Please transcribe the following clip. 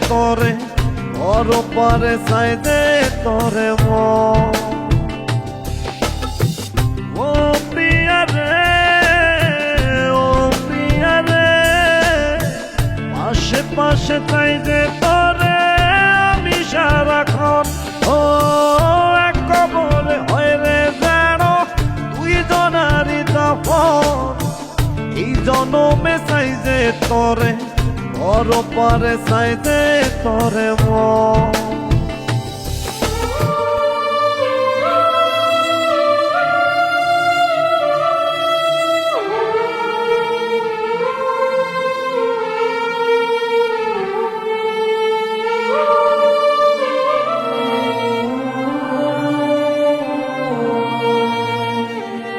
তোরে ওর পারে চাইতে তোরে ও প্রিয়া রে পাশে পাশে চাইতে তোরে আমি সারাক্ষণ ও এক কবরে হয় রে জানো তুই জনারি তখন এই জনমে চাইতে তোরে ওর পারে চাইতে তোরে